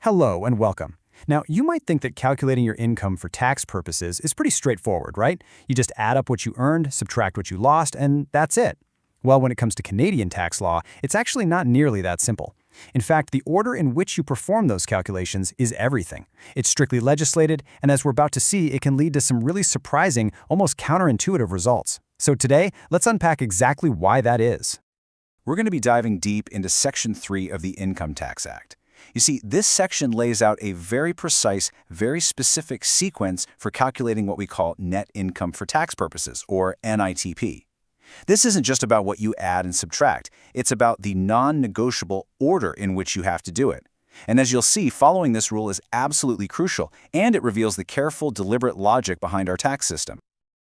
Hello and welcome. Now, you might think that calculating your income for tax purposes is pretty straightforward, right? You just add up what you earned, subtract what you lost, and that's it. Well, when it comes to Canadian tax law, it's actually not nearly that simple. In fact, the order in which you perform those calculations is everything. It's strictly legislated, and as we're about to see, it can lead to some really surprising, almost counterintuitive results. So today, let's unpack exactly why that is. We're going to be diving deep into Section 3 of the Income Tax Act. You see, this section lays out a very precise, very specific sequence for calculating what we call net income for tax purposes, or NITP. This isn't just about what you add and subtract, it's about the non-negotiable order in which you have to do it. And as you'll see, following this rule is absolutely crucial, and it reveals the careful, deliberate logic behind our tax system.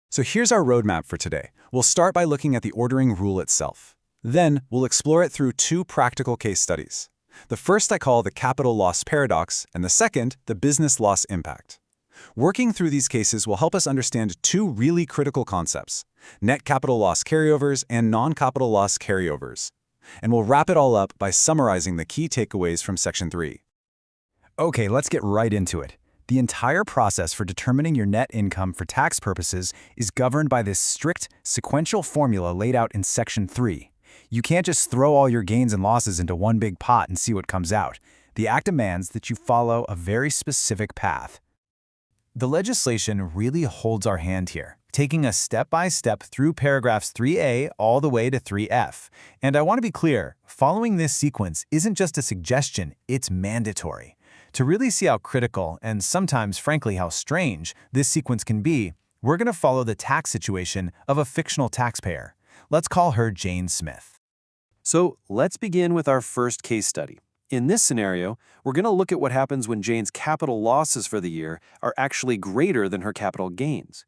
So here's our roadmap for today. We'll start by looking at the ordering rule itself. Then, we'll explore it through two practical case studies. The first I call the capital loss paradox, and the second, the business loss impact. Working through these cases will help us understand two really critical concepts: net capital loss carryovers and non-capital loss carryovers. And we'll wrap it all up by summarizing the key takeaways from Section 3. Okay, let's get right into it. The entire process for determining your net income for tax purposes is governed by this strict, sequential formula laid out in Section 3. You can't just throw all your gains and losses into one big pot and see what comes out. The Act demands that you follow a very specific path. The legislation really holds our hand here, taking us step by step through paragraphs 3A all the way to 3F. And I want to be clear, following this sequence isn't just a suggestion, it's mandatory. To really see how critical, and sometimes frankly how strange, this sequence can be, we're going to follow the tax situation of a fictional taxpayer. Let's call her Jane Smith. So let's begin with our first case study. In this scenario, we're going to look at what happens when Jane's capital losses for the year are actually greater than her capital gains.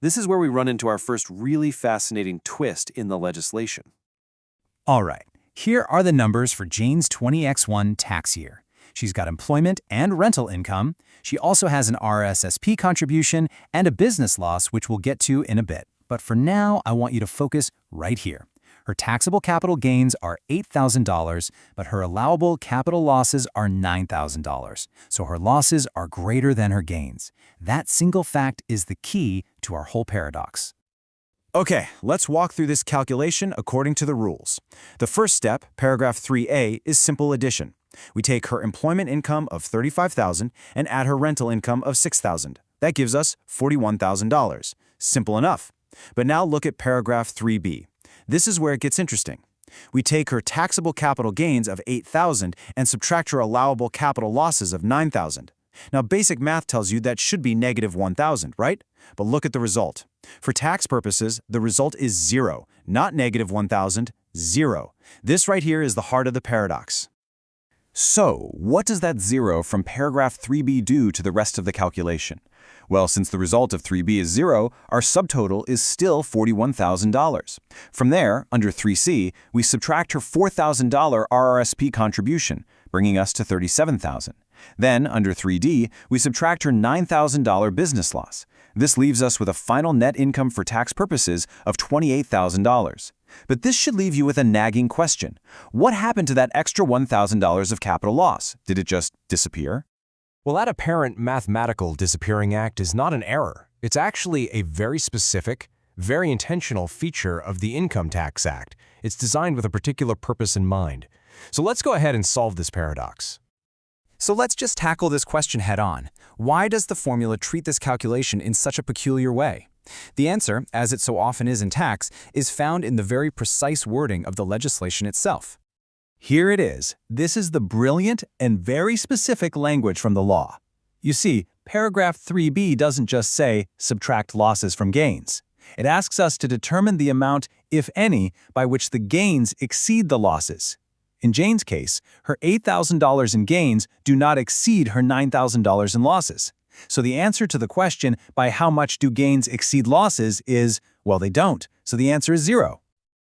This is where we run into our first really fascinating twist in the legislation. All right, here are the numbers for Jane's 20X1 tax year. She's got employment and rental income. She also has an RSSP contribution and a business loss, which we'll get to in a bit. But for now, I want you to focus right here. Her taxable capital gains are $8,000, but her allowable capital losses are $9,000. So her losses are greater than her gains. That single fact is the key to our whole paradox. Okay, let's walk through this calculation according to the rules. The first step, paragraph 3A, is simple addition. We take her employment income of $35,000 and add her rental income of $6,000. That gives us $41,000. Simple enough. But now look at paragraph 3B. This is where it gets interesting. We take her taxable capital gains of $8,000 and subtract her allowable capital losses of $9,000. Now, basic math tells you that should be negative $1,000, right? But look at the result. For tax purposes, the result is zero, not negative $1,000, zero. This right here is the heart of the paradox. So, what does that zero from paragraph 3B do to the rest of the calculation? Well, since the result of 3B is zero, our subtotal is still $41,000. From there, under 3C, we subtract her $4,000 RRSP contribution, bringing us to $37,000. Then, under 3D, we subtract her $9,000 business loss. This leaves us with a final net income for tax purposes of $28,000. But this should leave you with a nagging question. What happened to that extra $1,000 of capital loss? Did it just disappear? Well, that apparent mathematical disappearing act is not an error. It's actually a very specific, very intentional feature of the Income Tax Act. It's designed with a particular purpose in mind. So let's go ahead and solve this paradox. So let's just tackle this question head on. Why does the formula treat this calculation in such a peculiar way? The answer, as it so often is in tax, is found in the very precise wording of the legislation itself. Here it is. This is the brilliant and very specific language from the law. You see, paragraph 3B doesn't just say, subtract losses from gains. It asks us to determine the amount, if any, by which the gains exceed the losses. In Jane's case, her $8,000 in gains do not exceed her $9,000 in losses. So the answer to the question, by how much do gains exceed losses, is, well, they don't. So the answer is zero.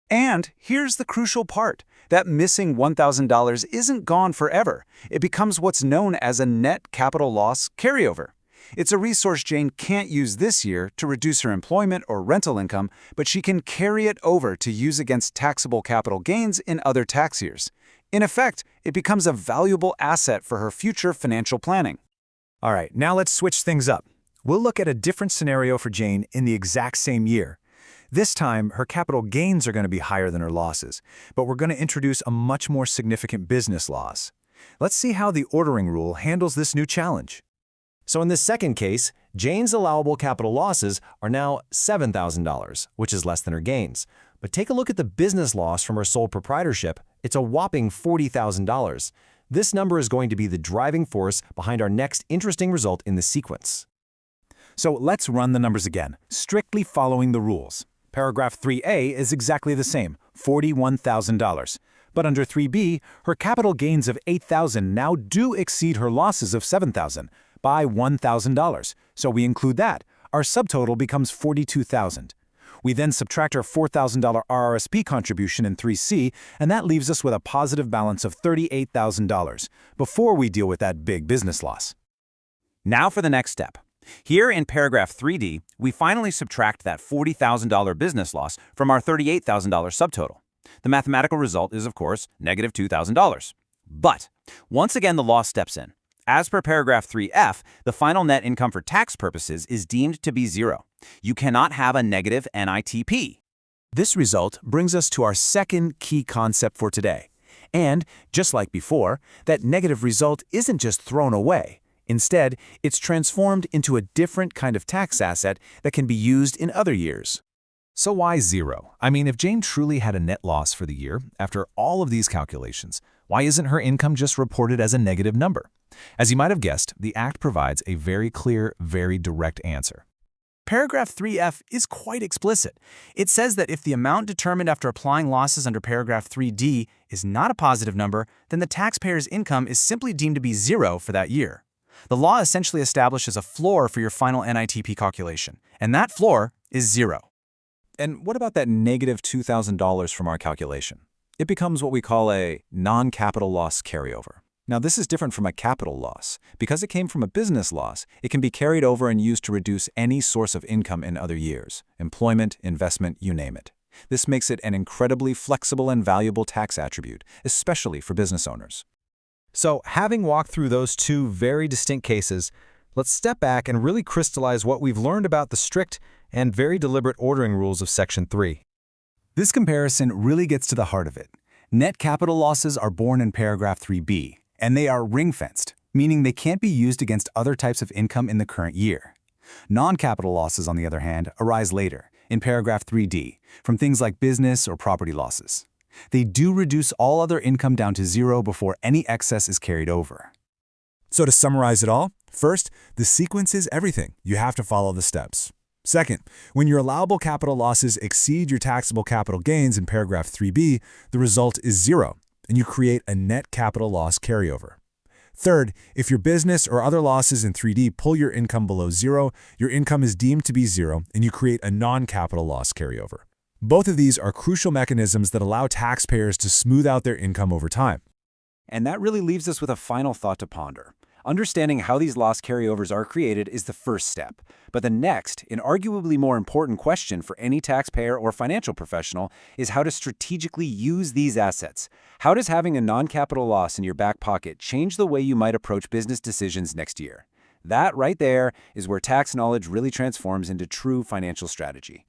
And here's the crucial part. That missing $1,000 isn't gone forever. It becomes what's known as a net capital loss carryover. It's a resource Jane can't use this year to reduce her employment or rental income, but she can carry it over to use against taxable capital gains in other tax years. In effect, it becomes a valuable asset for her future financial planning. All right, now let's switch things up. We'll look at a different scenario for Jane in the exact same year. This time, her capital gains are going to be higher than her losses, but we're going to introduce a much more significant business loss. Let's see how the ordering rule handles this new challenge. So in this second case, Jane's allowable capital losses are now $7,000, which is less than her gains. But take a look at the business loss from her sole proprietorship. It's a whopping $40,000. This number is going to be the driving force behind our next interesting result in the sequence. So let's run the numbers again, strictly following the rules. Paragraph 3A is exactly the same, $41,000. But under 3B, her capital gains of $8,000 now do exceed her losses of $7,000 by $1,000. So we include that. Our subtotal becomes $42,000. We then subtract our $4,000 RRSP contribution in 3C, and that leaves us with a positive balance of $38,000 before we deal with that big business loss. Now for the next step. Here in paragraph 3D, we finally subtract that $40,000 business loss from our $38,000 subtotal. The mathematical result is, of course, negative $2,000. But once again, the law steps in. As per paragraph 3F, the final net income for tax purposes is deemed to be zero. You cannot have a negative NITP. This result brings us to our second key concept for today. And, just like before, that negative result isn't just thrown away. Instead, it's transformed into a different kind of tax asset that can be used in other years. So why zero? I mean, if Jane truly had a net loss for the year, after all of these calculations, why isn't her income just reported as a negative number? As you might have guessed, the Act provides a very clear, very direct answer. Paragraph 3F is quite explicit. It says that if the amount determined after applying losses under paragraph 3D is not a positive number, then the taxpayer's income is simply deemed to be zero for that year. The law essentially establishes a floor for your final NITP calculation, and that floor is zero. And what about that negative $2,000 from our calculation? It becomes what we call a non-capital loss carryover. Now, this is different from a capital loss. Because it came from a business loss, it can be carried over and used to reduce any source of income in other years. Employment, investment, you name it. This makes it an incredibly flexible and valuable tax attribute, especially for business owners. So, having walked through those two very distinct cases, let's step back and really crystallize what we've learned about the strict and very deliberate ordering rules of Section 3. This comparison really gets to the heart of it. Net capital losses are born in paragraph 3B, and they are ring-fenced, meaning they can't be used against other types of income in the current year. Non-capital losses, on the other hand, arise later, in paragraph 3D, from things like business or property losses. They do reduce all other income down to zero before any excess is carried over. So to summarize it all, first, the sequence is everything. You have to follow the steps. Second, when your allowable capital losses exceed your taxable capital gains in paragraph 3B, the result is zero, and you create a net capital loss carryover. Third, if your business or other losses in 3D pull your income below zero, your income is deemed to be zero, and you create a non-capital loss carryover. Both of these are crucial mechanisms that allow taxpayers to smooth out their income over time. And that really leaves us with a final thought to ponder. Understanding how these loss carryovers are created is the first step. But the next, and arguably more important question for any taxpayer or financial professional is how to strategically use these assets. How does having a non-capital loss in your back pocket change the way you might approach business decisions next year? That right there is where tax knowledge really transforms into true financial strategy.